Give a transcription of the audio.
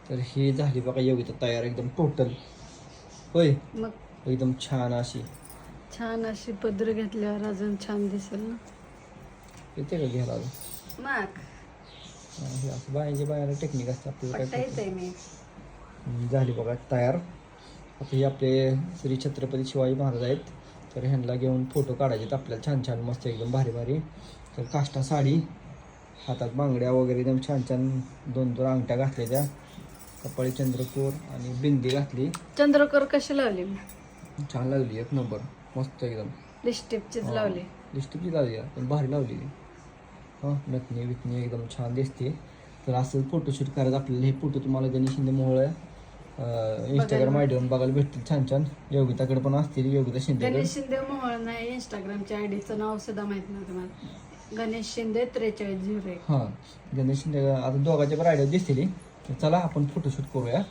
तर ही झाली बघा योगिता तयार एकदम टोटल. होय मग एकदम छान अशी. छान अशी पदर घेतल्यावर अजून छान दिसेल ना. येते का घ्यायला अजून? मग हे असं बायाला टेक्निक असते आपल्याला काय येते मी. झाली बघा तयार. आता हे आपले श्री छत्रपती शिवाजी महाराज आहेत, तर ह्यांना घेऊन फोटो काढायचे आपल्याला छान छान मस्त एकदम भारी भारी. तर काष्टा साडी, हातात बांगड्या वगैरे एकदम छान छान, 2-2 अंगठ्या घातलेल्या, कपाळी चंद्रकोर आणि बिंदी घातली. चंद्रकोर कशी लावली मी? छान लागली, एक नंबर मस्त एकदम. लिपस्टिकचीच लावली. लिपस्टिकची लावली पण भारी लावली. हां नथनी विथनी एकदम छान दिसते. तर असं फोटोशूट करायचं आपल्याला. हे फोटो तुम्हाला गणेश शिंदेमुळे इंस्टाग्राम आयडीवर बघायला भेटतील छान छान. योगिताकडे पण असतील, योगिता शिंदे. गणेश शिंदे मोहोळ नाही, इंस्टाग्रामच्या आयडीचं नाव सुद्धा माहित नव्हतं मला. गणेश शिंदे 4301. हां गणेश शिंदे. आता दोघांच्या पण आयडिया दिसतील. तर चला आपण फोटोशूट करूया.